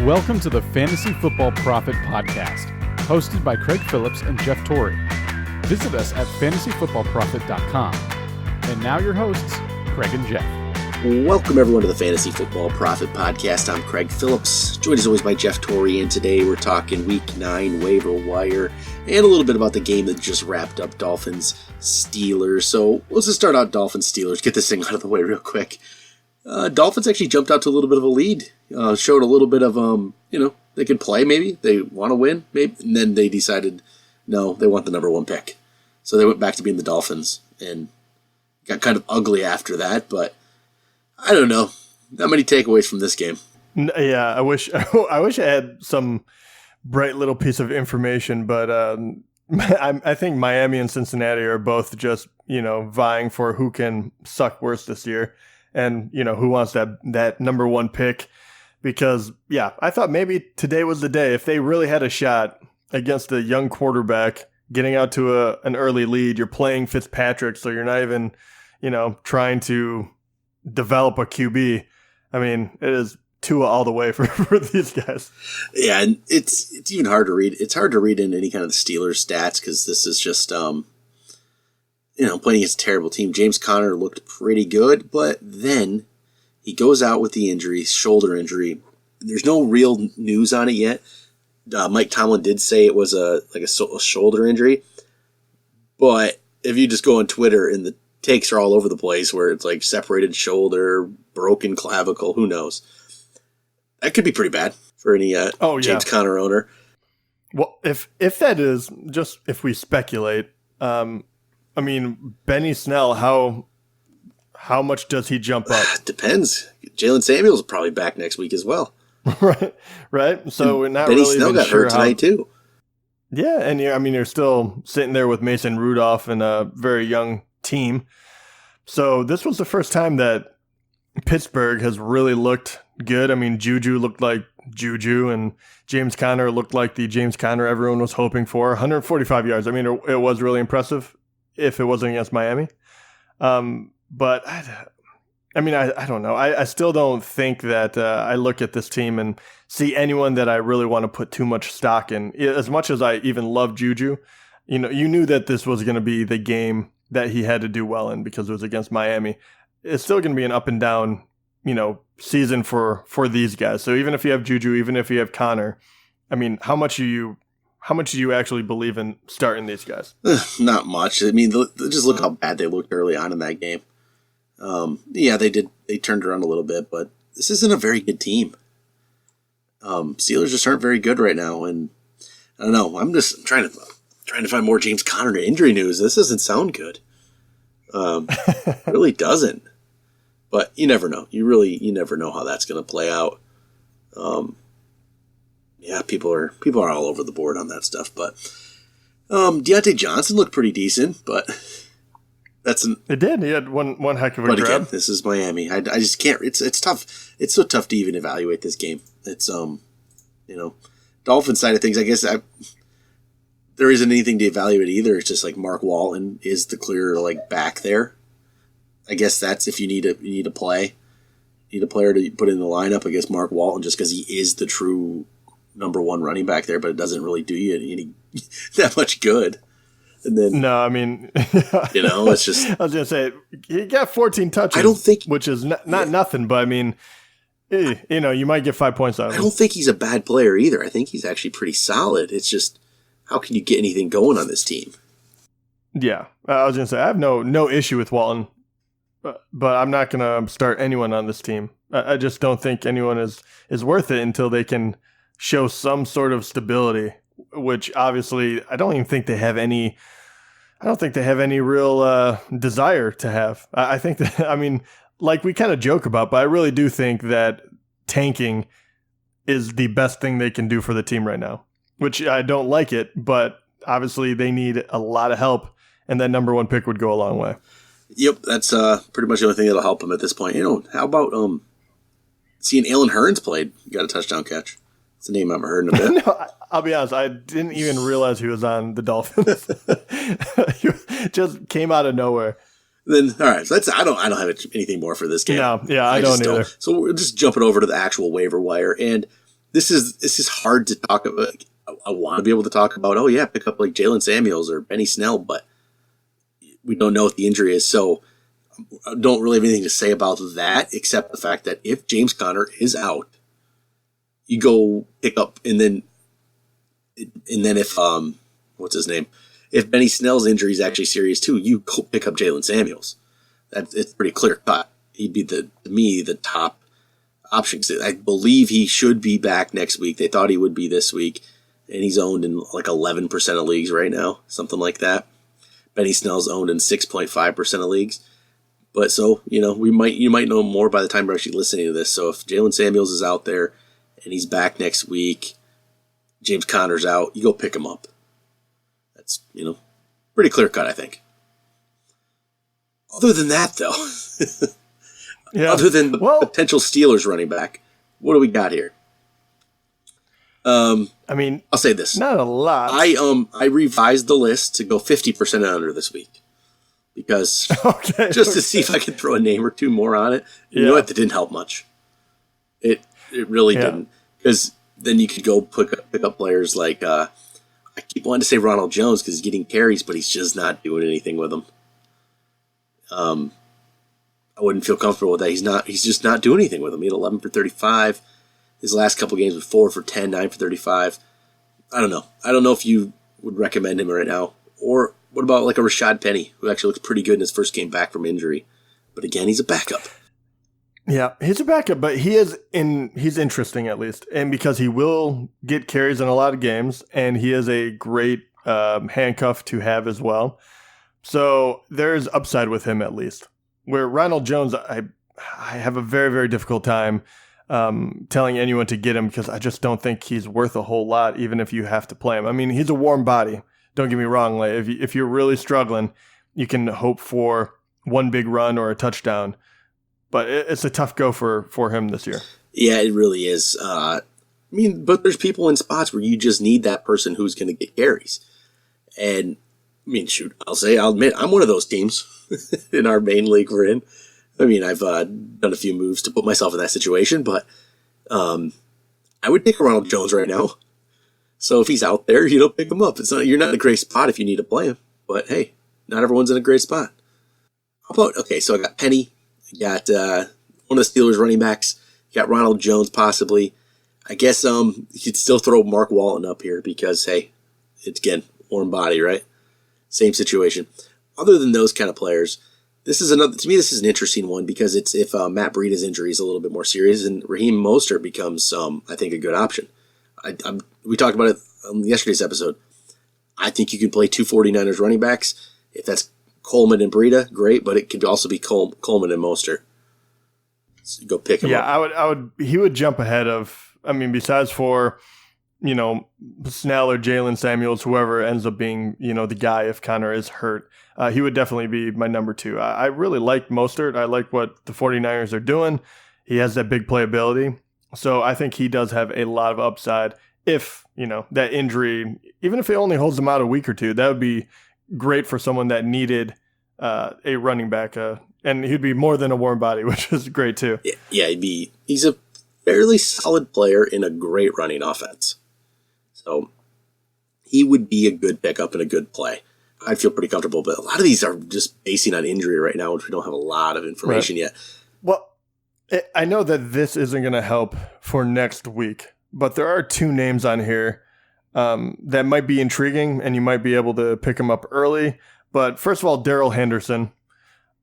Welcome to the Fantasy Football Profit Podcast, hosted by Craig Phillips and Jeff Torrey. Visit us at fantasyfootballprofit.com. And now your hosts, Craig and Jeff. Welcome everyone to the Fantasy Football Profit Podcast. I'm Craig Phillips, joined as always by Jeff Torrey, and today we're talking Week 9 waiver wire and a little bit about the game that just wrapped up, Dolphins-Steelers. So let's just start out Dolphins-Steelers, get this thing out of the way real quick. Dolphins actually jumped out to a little bit of a lead, showed a little bit of, they could play maybe, they want to win maybe, and then they decided, no, they want the number one pick. So they went back to being the Dolphins and got kind of ugly after that, but I don't know. Not many takeaways from this game. Yeah, I wish I had some bright little piece of information, but I think Miami and Cincinnati are both just, vying for who can suck worse this year and, who wants that number one pick. Because, yeah, I thought maybe today was the day. If they really had a shot against a young quarterback, getting out to an early lead, you're playing Fitzpatrick, so you're not even, trying to develop a QB. I mean, it is Tua all the way for these guys. Yeah, and it's even hard to read. It's hard to read in any kind of the Steelers stats because this is just, playing against a terrible team. James Conner looked pretty good, but then he goes out with the injury, shoulder injury. There's no real news on it yet. Mike Tomlin did say it was a shoulder injury, but if you just go on Twitter and the takes are all over the place where it's like separated shoulder, broken clavicle, who knows? That could be pretty bad for any James Conner owner. Well, if that is, just if we speculate, Benny Snell, how much does he jump up? Depends. Jalen Samuels is probably back next week as well. right. So we're not Benny really Snell got hurt tonight too. Yeah, and you're still sitting there with Mason Rudolph and a very young team. So this was the first time that Pittsburgh has really looked good. I mean, Juju looked like Juju, and James Conner looked like the James Conner everyone was hoping for. 145 yards. I mean, it was really impressive if it wasn't against Miami. But I don't know. I still don't think that I look at this team and see anyone that I really want to put too much stock in. As much as I even love Juju, you knew that this was going to be the game that he had to do well in because it was against Miami. It's still going to be an up and down, season for these guys. So even if you have Juju, even if you have Connor, I mean, how much do you actually believe in starting these guys? Not much. I mean, just look how bad they looked early on in that game. They did. They turned around a little bit, but this isn't a very good team. Steelers just aren't very good right now, and I don't know. I'm just trying to find more James Conner injury news. This doesn't sound good. It really doesn't. But you never know. You never know how that's going to play out. People are all over the board on that stuff. But Deontay Johnson looked pretty decent, but it did. He had one heck of a grab. But again, this is Miami. I just can't. It's tough. It's so tough to even evaluate this game. It's Dolphins side of things. I guess there isn't anything to evaluate either. It's just like Mark Walton is the clear back there. I guess that's if you need a play. You need a player to put in the lineup. I guess Mark Walton, just because he is the true number one running back there, but it doesn't really do you any that much good. And then no, I mean, it's just. I was gonna say he got 14 touches. I don't think, which is not nothing, but I mean, you might get 5 points out of it. I don't think he's a bad player either. I think he's actually pretty solid. It's just, how can you get anything going on this team? Yeah, I was gonna say I have no issue with Walton, but I'm not gonna start anyone on this team. I just don't think anyone is worth it until they can show some sort of stability. Which obviously I don't even think they have any. I don't think they have any real desire to have. I think that, like we kind of joke about, but I really do think that tanking is the best thing they can do for the team right now, which I don't like it, but obviously they need a lot of help, and that number one pick would go a long way. Yep, that's pretty much the only thing that'll help them at this point. How about seeing Alan Hearns played? Got a touchdown catch. It's a name I haven't heard in a bit. No, I'll be honest. I didn't even realize he was on the Dolphins. He just came out of nowhere. Then all right, so I don't have anything more for this game. No, yeah, I don't either. So we're just jumping over to the actual waiver wire, and this is hard to talk about. Like, I want to be able to talk about, oh yeah, pick up like Jalen Samuels or Benny Snell, but we don't know what the injury is, so I don't really have anything to say about that except the fact that if James Conner is out, you go pick up, and then if what's his name? If Benny Snell's injury is actually serious too, you go pick up Jalen Samuels. It's pretty clear cut. He'd be to me the top option. I believe he should be back next week. They thought he would be this week, and he's owned in like 11% of leagues right now, something like that. Benny Snell's owned in 6.5% of leagues. But so, you might know more by the time we're actually listening to this. So if Jalen Samuels is out there and he's back next week, James Conner's out, you go pick him up. That's, pretty clear cut, I think. Other than that, though, yeah. Other than the potential Steelers running back, what do we got here? I'll say this. Not a lot. I revised the list to go 50% under this week because to see if I could throw a name or two more on it. You know what? That didn't help much. It really didn't, because then you could go pick up players like I keep wanting to say Ronald Jones because he's getting carries, but he's just not doing anything with them. I wouldn't feel comfortable with that. He's just not doing anything with them. He had 11 for 35. His last couple games was 4 for 10, 9 for 35. I don't know. I don't know if you would recommend him right now. Or what about like a Rashad Penny, who actually looks pretty good in his first game back from injury. But again, he's a backup. Yeah, he's a backup, but he's interesting at least. And because he will get carries in a lot of games, and he is a great handcuff to have as well. So there's upside with him at least. Where Ronald Jones, I have a very, very difficult time telling anyone to get him because I just don't think he's worth a whole lot, even if you have to play him. I mean, he's a warm body. Don't get me wrong. Like, if you're really struggling, you can hope for one big run or a touchdown. But it's a tough go for him this year. Yeah, it really is. But there's people in spots where you just need that person who's going to get carries. And, I'll admit, I'm one of those teams in our main league we're in. I've done a few moves to put myself in that situation, but I would pick Ronald Jones right now. So if he's out there, pick him up. You're not in a great spot if you need to play him. But hey, not everyone's in a great spot. So I got Penny. I got one of the Steelers running backs. You got Ronald Jones possibly. I guess you could still throw Mark Walton up here because, hey, it's, again, warm body, right? Same situation. Other than those kind of players, this is an interesting one because it's if Matt Breida's injury is a little bit more serious and Raheem Mostert becomes, I think, a good option. We talked about it on yesterday's episode. I think you can play two 49ers running backs. If that's Coleman and Breida, great, but it could also be Coleman and Mostert. So you go pick him up. Yeah, he would jump ahead of, besides for, Snell or Jalen Samuels, whoever ends up being, the guy if Conner is hurt. He would definitely be my number 2. I really like Mostert. I like what the 49ers are doing. He has that big playability. So I think he does have a lot of upside. If, that injury, even if it only holds him out a week or two, that would be great for someone that needed a running back. And he'd be more than a warm body, which is great too. Yeah, he's a fairly solid player in a great running offense. So he would be a good pickup and a good play. I'd feel pretty comfortable, but a lot of these are just basing on injury right now, which we don't have a lot of information yet. Well, I know that this isn't going to help for next week, but there are 2 names on here that might be intriguing, and you might be able to pick them up early. But first of all, Darrell Henderson,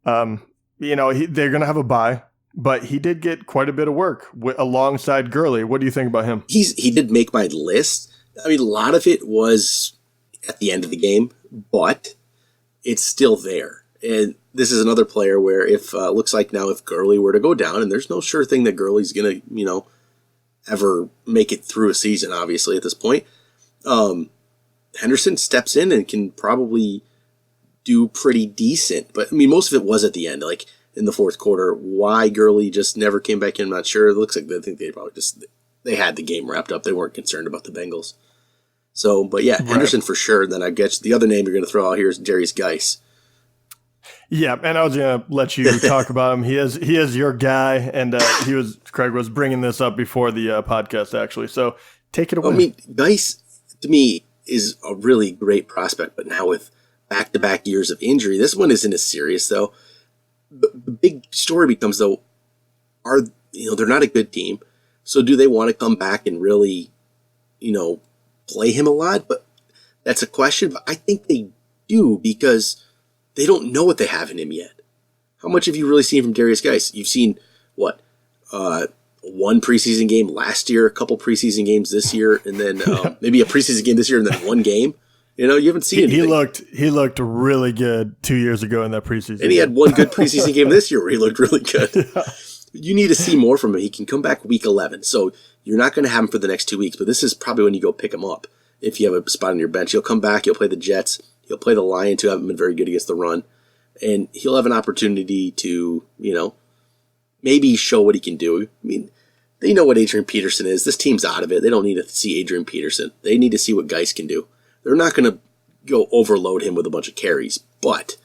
they're going to have a bye, but he did get quite a bit of work alongside Gurley. What do you think about him? He did make my list. A lot of it was at the end of the game, but it's still there. And this is another player where if looks like now if Gurley were to go down, and there's no sure thing that Gurley's going to, ever make it through a season, obviously, at this point, Henderson steps in and can probably do pretty decent. But, most of it was at the end, like in the fourth quarter. Why Gurley just never came back in, I'm not sure. It looks like they had the game wrapped up. They weren't concerned about the Bengals. So, but yeah, Henderson for sure. Then I guess the other name you're going to throw out here is Darius Geis. Yeah, and I was gonna let you talk about him. He is your guy, and Craig was bringing this up before the podcast actually. So take it away. I mean, Geis to me is a really great prospect, but now with back-to-back years of injury, this one isn't as serious though. The big story becomes though, they're not a good team, so do they want to come back and really, play him a lot? But that's a question. But I think they do because they don't know what they have in him yet. How much have you really seen from Darius Geis? You've seen, one preseason game last year, a couple preseason games this year, and then maybe a preseason game this year and then one game. You haven't seen anything. He looked really good 2 years ago in that preseason. And he had one good preseason game this year where he looked really good. Yeah. You need to see more from him. He can come back week 11, so you're not going to have him for the next 2 weeks, but this is probably when you go pick him up. If you have a spot on your bench, he'll come back, he'll play the Jets, he'll play the Lions, who haven't been very good against the run, and he'll have an opportunity to, maybe show what he can do. I mean, they know what Adrian Peterson is. This team's out of it. They don't need to see Adrian Peterson. They need to see what Geis can do. They're not going to go overload him with a bunch of carries, but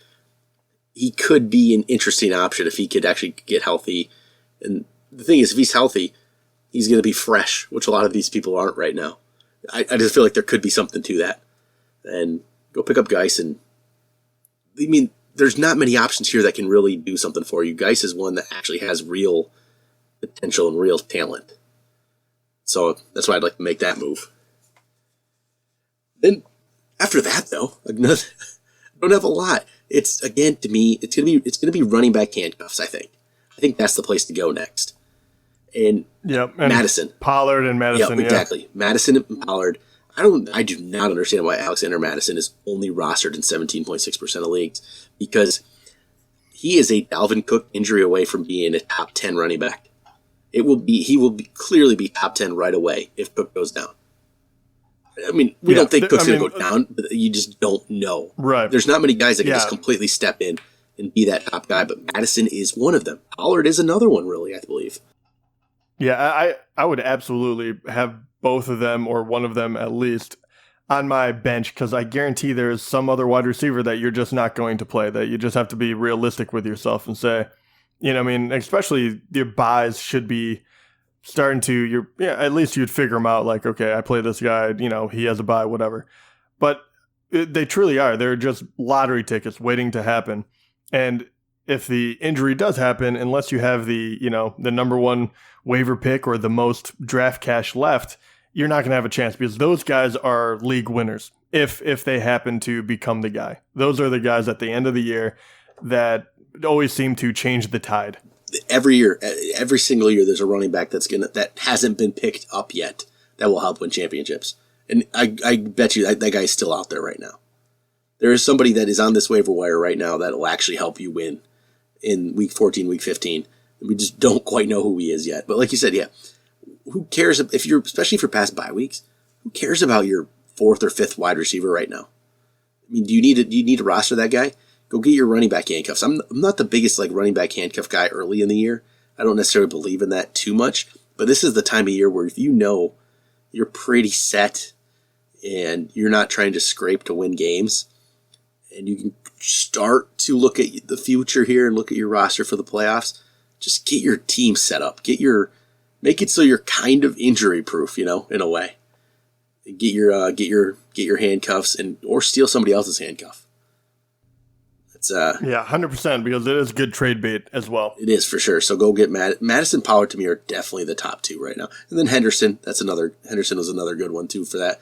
he could be an interesting option if he could actually get healthy. And the thing is, if he's healthy, he's going to be fresh, which a lot of these people aren't right now. I just feel like there could be something to that. And go pick up Geis. And I mean, there's not many options here that can really do something for you. Geis is one that actually has real potential and real talent. So that's why I'd like to make that move. Then after that, though, I don't have a lot. It's, again, to me, it's gonna be running back handcuffs. I think that's the place to go next. And Madison, Pollard and Madison, exactly. Madison and Pollard. I do not understand why Alexander Madison is only rostered in 17.6% of leagues, because he is a Dalvin Cook injury away from being a top 10 running back. He will clearly be top 10 right away if Cook goes down. I mean, we don't think Cook's going to go down, but you just don't know. Right. There's not many guys that can just completely step in and be that top guy, but Madison is one of them. Pollard is another one, really, I believe. Yeah, I would absolutely have both of them, or one of them at least, on my bench, because I guarantee there's some other wide receiver that you're just not going to play, that you just have to be realistic with yourself and say, especially your buys should be starting to, at least you'd figure them out, like, okay, I play this guy, he has a buy, whatever. But they truly are. They're just lottery tickets waiting to happen. And if the injury does happen, unless you have the number one waiver pick or the most draft cash left, you're not going to have a chance, because those guys are league winners if they happen to become the guy. Those are the guys at the end of the year that always seem to change the tide. Every single year, there's a running back that hasn't been picked up yet that will help win championships. And I bet you that guy's still out there right now. There is somebody that is on this waiver wire right now that will actually help you win in week 14, week 15. We just don't quite know who he is yet. But like you said, who cares especially if you're past bye weeks? Who cares about your fourth or fifth wide receiver right now? I mean, do you need to roster that guy? Go get your running back handcuffs. I'm not the biggest running back handcuff guy early in the year. I don't necessarily believe in that too much. But this is the time of year where if you're pretty set and you're not trying to scrape to win games, and you can start to look at the future here and look at your roster for the playoffs, just get your team set up. Make it so you're kind of injury proof, in a way. Get your handcuffs or steal somebody else's handcuff. It's 100%, because it is good trade bait as well. It is for sure. So go get Madison, Pollard to me are definitely the top two right now, and then Henderson. Henderson was another good one too for that.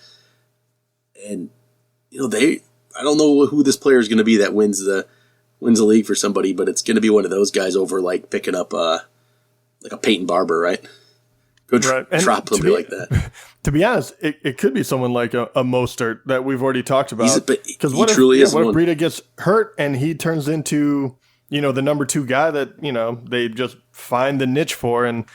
And I don't know who this player is going to be that wins the league for somebody, but it's going to be one of those guys over picking up like a Peyton Barber, right? Go drop somebody like that. To be honest, it could be someone like a Mostert that we've already talked about. Because what if Breida gets hurt and he turns into the number two guy that they just find the niche for and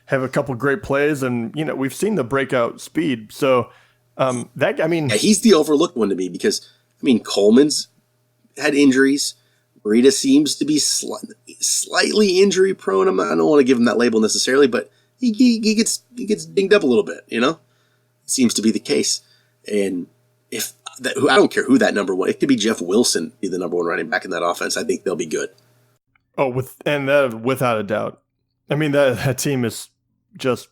have a couple great plays, and we've seen the breakout speed. So he's the overlooked one to me, because Coleman's had injuries. Breida seems to be slightly injury prone. I don't want to give him that label necessarily, but he gets dinged up a little bit. Seems to be the case. And if I don't care who that number one. It could be Jeff Wilson be the number one running back in that offense. I think they'll be good. Oh, without a doubt. I mean, that team is just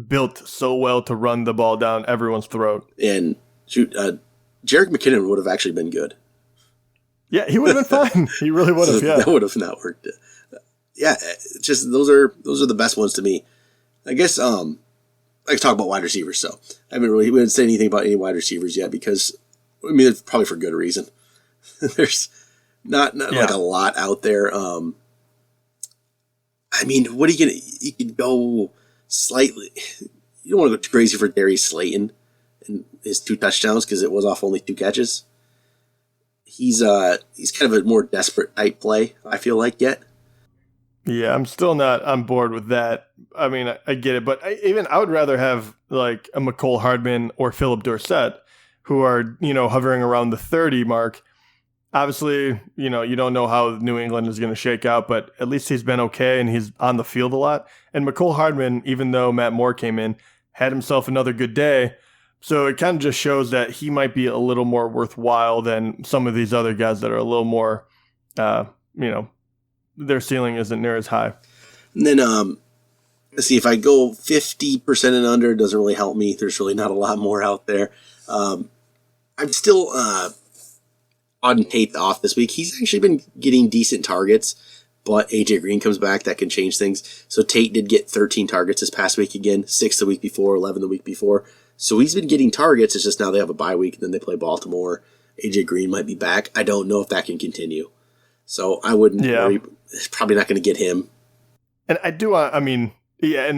built so well to run the ball down everyone's throat. And shoot, Jerick McKinnon would have actually been good. Yeah, he would have been fine. He really would have. Yeah, that would have not worked. Yeah, just those are the best ones to me. I guess I could talk about wide receivers. So we haven't said anything about any wide receivers yet because it's probably for good reason. There's not like a lot out there. What are you gonna? You could go slightly. You don't want to go too crazy for Darius Slayton and his 2 touchdowns because it was off only 2 catches. He's kind of a more desperate type play, I feel like, yet. Yeah, I'm still not on board with that. I mean, I get it, but I would rather have like a McCole Hardman or Philip Dorsett who are, hovering around the 30 mark. Obviously, you don't know how New England is going to shake out, but at least he's been okay and he's on the field a lot. And McCole Hardman, even though Matt Moore came in, had himself another good day. So it kind of just shows that he might be a little more worthwhile than some of these other guys that are a little more, their ceiling isn't near as high. And then, let's see, if I go 50% and under, it doesn't really help me. There's really not a lot more out there. I'm still on Tate off this week. He's actually been getting decent targets, but AJ Green comes back. That can change things. So Tate did get 13 targets this past week again, 6 the week before, 11 the week before. So he's been getting targets. It's just now they have a bye week, and then they play Baltimore. AJ Green might be back. I don't know if that can continue. So I wouldn't worry. It's probably not going to get him. And I do, and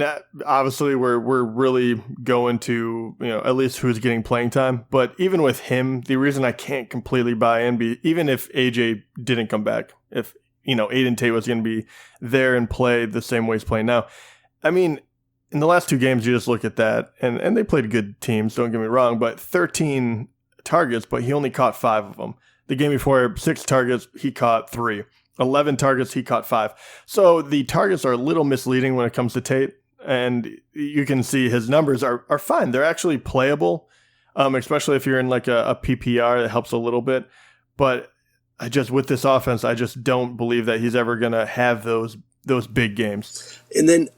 that, obviously we're really going to, at least who's getting playing time. But even with him, the reason I can't completely buy in, even if AJ didn't come back, if, Aiden Tate was going to be there and play the same way he's playing now. I mean, in the last 2 games, you just look at that, and they played good teams, don't get me wrong, but 13 targets, but he only caught 5 of them. The game before, 6 targets, he caught 3. 11 targets, he caught 5. So the targets are a little misleading when it comes to Tate, and you can see his numbers are fine. They're actually playable, especially if you're in like a PPR. It helps a little bit. But with this offense, I just don't believe that he's ever going to have those big games. And then,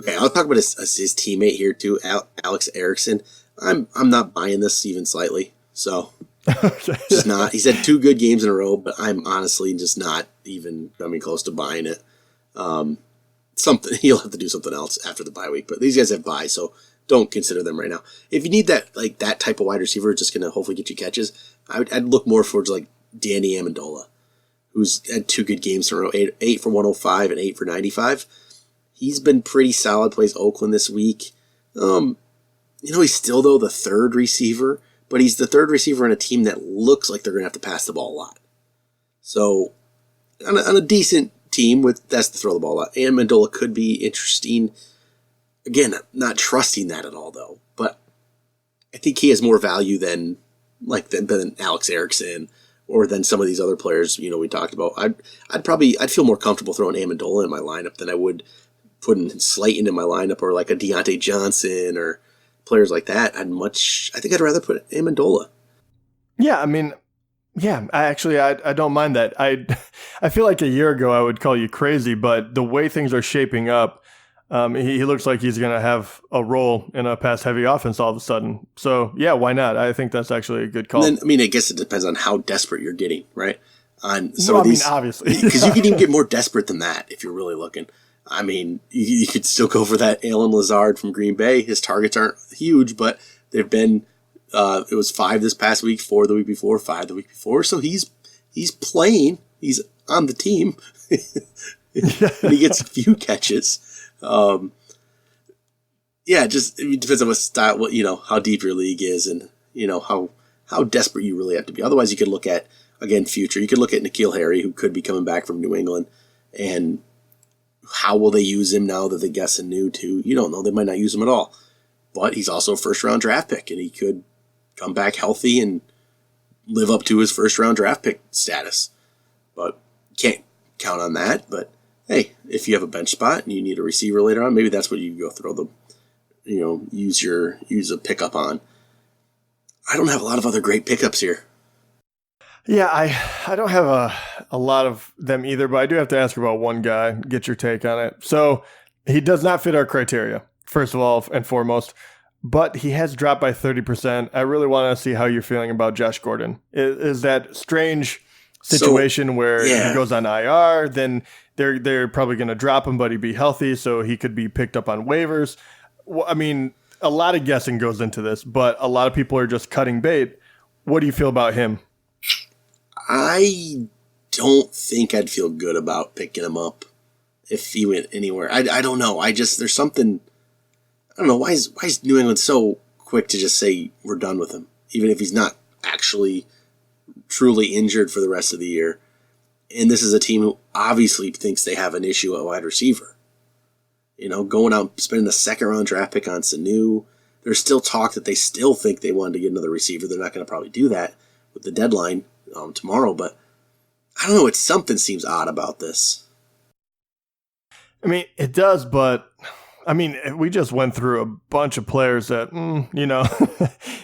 okay, I'll talk about his teammate here too, Alex Erickson. I'm not buying this even slightly. So just not. He's had 2 good games in a row, but I'm honestly just not even coming close to buying it. He'll have to do something else after the bye week. But these guys have bye, so don't consider them right now. If you need that type of wide receiver, just going to hopefully get you catches, I'd look more towards like Danny Amendola, who's had 2 good games in a row, 8 for 105 and 8 for 95. He's been pretty solid. Plays Oakland this week. He's still though the 3rd receiver, but he's the 3rd receiver in a team that looks like they're going to have to pass the ball a lot. So on a decent team that's to throw the ball a lot, Amendola could be interesting. Again, not trusting that at all though, but I think he has more value than Alex Erickson or than some of these other players, we talked about. I'd feel more comfortable throwing Amendola in my lineup than I would putting Slayton in my lineup or like a Deontay Johnson or players like that. I think I'd rather put Amendola. Yeah, I mean, I don't mind that. I feel like a year ago I would call you crazy, but the way things are shaping up, he looks like he's going to have a role in a pass-heavy offense all of a sudden. So, yeah, why not? I think that's actually a good call. And then, I guess it depends on how desperate you're getting, right? On some of these, obviously. Because you can even get more desperate than that if you're really looking. I mean, you could still go for that Alan Lazard from Green Bay. His targets aren't huge, but they've been, it was 5 this past week, 4 the week before, 5 the week before. So he's playing. He's on the team. And he gets a few catches. It depends on what style, how deep your league is and, how desperate you really have to be. Otherwise, you could look at, again, future. You could look at N'Keal Harry, who could be coming back from New England, and how will they use him now that they got Sanu too? You don't know. They might not use him at all. But he's also a first-round draft pick, and he could come back healthy and live up to his first-round draft pick status. But can't count on that. But hey, if you have a bench spot and you need a receiver later on, maybe that's what you go throw the, use a pickup on. I don't have a lot of other great pickups here. Yeah, I don't have a lot of them either, but I do have to ask about one guy, get your take on it. So he does not fit our criteria, first of all and foremost, but he has dropped by 30%. I really want to see how you're feeling about Josh Gordon. Is that strange situation where he goes on IR, then they're probably going to drop him, but he'd be healthy, so he could be picked up on waivers. Well, I mean, a lot of guessing goes into this, but a lot of people are just cutting bait. What do you feel about him? I don't think I'd feel good about picking him up if he went anywhere. I don't know. There's something, I don't know. Why is New England so quick to just say we're done with him, even if he's not actually truly injured for the rest of the year? And this is a team who obviously thinks they have an issue at wide receiver. Going out and spending a second-round draft pick on Sanu. There's still talk that they still think they wanted to get another receiver. They're not going to probably do that with the deadline tomorrow, but I don't know. Something seems odd about this. I mean, it does, but I mean, we just went through a bunch of players that,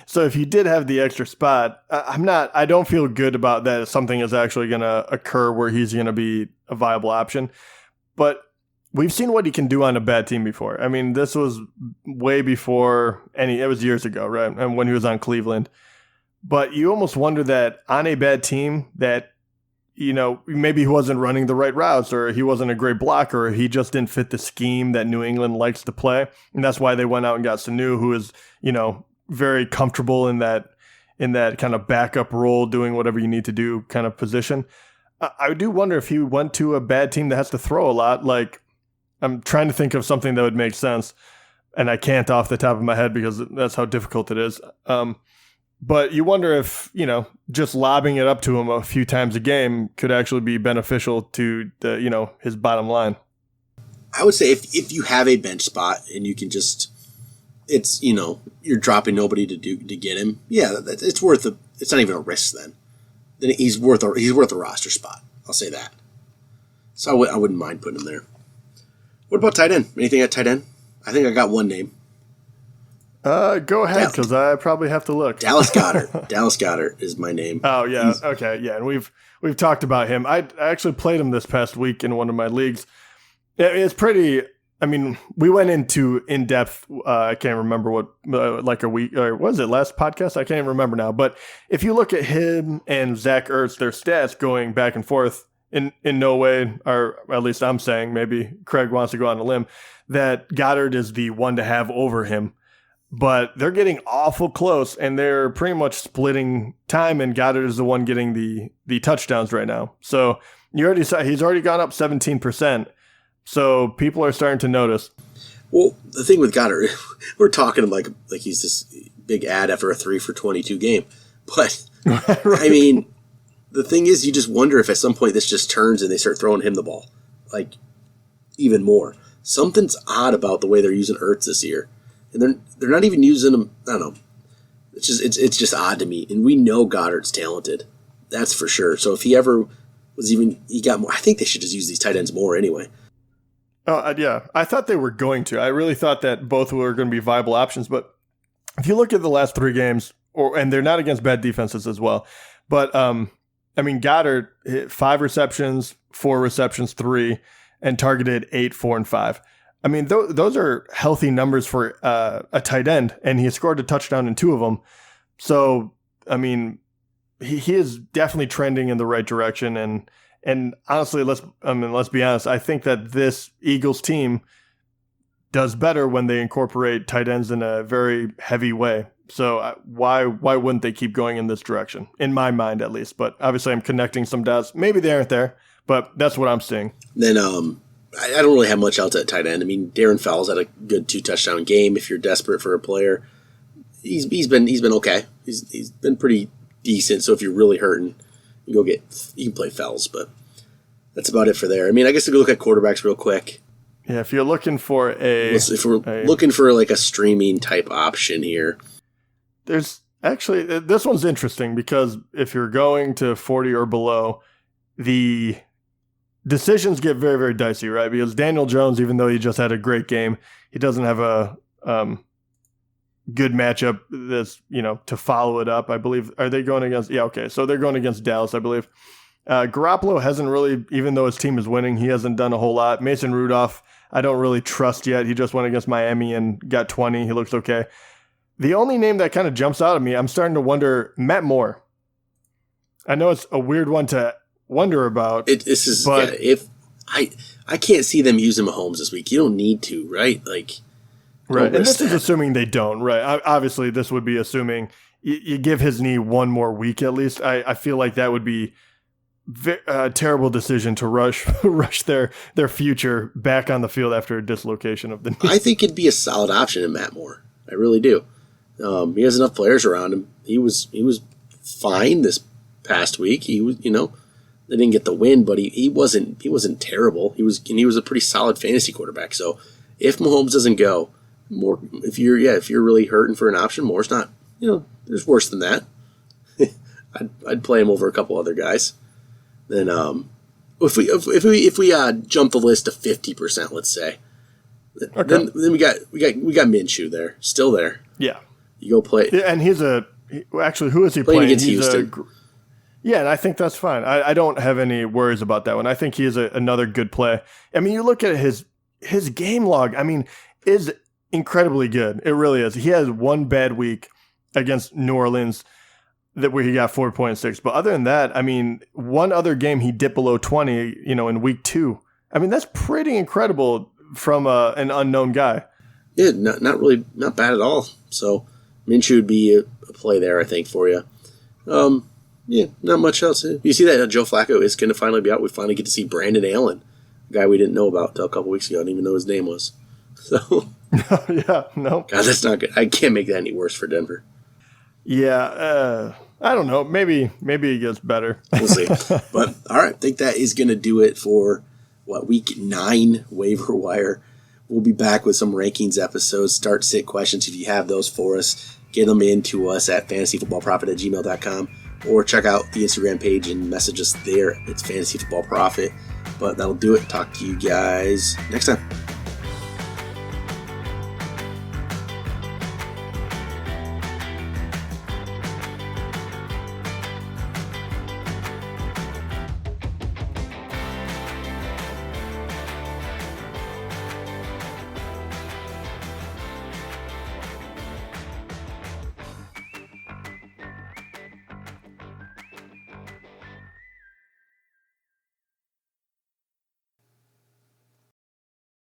so if you did have the extra spot, I don't feel good about that. If something is actually going to occur where he's going to be a viable option, but we've seen what he can do on a bad team before. I mean, this was way before it was years ago, right? And when he was on Cleveland. But you almost wonder that on a bad team that, maybe he wasn't running the right routes, or he wasn't a great blocker, or he just didn't fit the scheme that New England likes to play. And that's why they went out and got Sanu, who is, very comfortable in that kind of backup role, doing whatever you need to do kind of position. I do wonder if he went to a bad team that has to throw a lot. Like, I'm trying to think of something that would make sense, and I can't off the top of my head because that's how difficult it is. But you wonder if, just lobbing it up to him a few times a game could actually be beneficial to his bottom line. I would say if you have a bench spot and you can you're dropping nobody to get him. Yeah, it's worth it's not even a risk then. Then he's worth a roster spot. I'll say that. So I wouldn't mind putting him there. What about tight end? Anything at tight end? I think I got one name. Go ahead, because I probably have to look. Dallas Goedert. Dallas Goedert is my name. Oh yeah, okay, yeah, and we've talked about him. I actually played him this past week in one of my leagues. It's pretty. I mean, we went into in depth. I can't remember what like a week or was it last podcast? I can't even remember now. But if you look at him and Zach Ertz, their stats going back and forth, in no way, or at least I'm saying, maybe Craig wants to go on a limb, that Goddard is the one to have over him. But they're getting awful close, and they're pretty much splitting time, and Goddard is the one getting the touchdowns right now. So you already saw he's already gone up 17%. So people are starting to notice. Well, the thing with Goddard, we're talking like he's this big ad after a 3 for 22 game. But, right. I mean, the thing is, you just wonder if at some point this just turns and they start throwing him the ball. Like, even more. Something's odd about the way they're using Ertz this year. And they're not even using him. I don't know. It's just odd to me. And we know Goddard's talented. That's for sure. So if he ever he got more. I think they should just use these tight ends more anyway. Oh yeah, I thought they were going to. I really thought that both were going to be viable options. But if you look at the last 3 games, and they're not against bad defenses as well. But I mean, Goddard hit 5 receptions, 4 receptions, 3, and targeted 8, 4, and 5. I mean, those are healthy numbers for a tight end, and he scored a touchdown in 2 of them. So, I mean, he is definitely trending in the right direction. And honestly, let's be honest. I think that this Eagles team does better when they incorporate tight ends in a very heavy way. So why wouldn't they keep going in this direction? In my mind, at least. But obviously, I'm connecting some dots. Maybe they aren't there, but that's what I'm seeing. Then I don't really have much else at tight end. I mean, Darren Fells had a good 2 touchdown game. If you're desperate for a player, he's been okay. He's been pretty decent. So if you're really hurting, you can play Fells. But that's about it for there. I mean, I guess we could look at quarterbacks real quick. Yeah, if you're looking for looking for like a streaming type option here, there's actually this one's interesting because if you're going to 40 or below, the decisions get very, very dicey, right? Because Daniel Jones, even though he just had a great game, he doesn't have a good matchup that's, to follow it up. I believe, are they going against? Yeah, okay. So they're going against Dallas, I believe. Garoppolo hasn't really, even though his team is winning, he hasn't done a whole lot. Mason Rudolph, I don't really trust yet. He just went against Miami and got 20. He looks okay. The only name that kind of jumps out at me, I'm starting to wonder, Matt Moore. I know it's a weird one to wonder about. I can't see them using Mahomes this week. You don't need to, right? Right, and this is assuming they don't, right? Obviously, this would be assuming you give his knee one more week at least. I feel like that would be a terrible decision to rush their future back on the field after a dislocation of the knee. I think it'd be a solid option in Matt Moore. I really do. He has enough players around him. He was fine this past week. He was, they didn't get the win, but he wasn't terrible. He was a pretty solid fantasy quarterback. So if Mahomes doesn't go, Moore, if you're really hurting for an option, Moore's not. There's worse than that. I'd play him over a couple other guys. Then if we jump the list to 50%, let's say, okay. then we got Minshew there, still there. Yeah, you go play. Yeah, and actually, who is he playing? Against Houston. Yeah, and I think that's fine. I don't have any worries about that one. I think he is another good play. I mean, you look at his game log. I mean, is incredibly good. It really is. He has one bad week against New Orleans where he got 4.6. But other than that, I mean, one other game he dipped below 20, in week 2. I mean, that's pretty incredible from an unknown guy. Yeah, not bad at all. So Minshew would be a play there, I think, for you. Yeah, not much else. You see that Joe Flacco is going to finally be out. We finally get to see Brandon Allen, a guy we didn't know about until a couple weeks ago. I didn't even know his name was. So, yeah, no. God, that's not good. I can't make that any worse for Denver. Yeah, I don't know. Maybe it gets better. We'll see. But, all right, I think that is going to do it for, week 9 waiver wire. We'll be back with some rankings episodes, start sit questions. If you have those for us, get them in to us at fantasyfootballprofit@gmail.com. Or check out the Instagram page and message us there. It's Fantasy Football Profit. But that'll do it. Talk to you guys next time.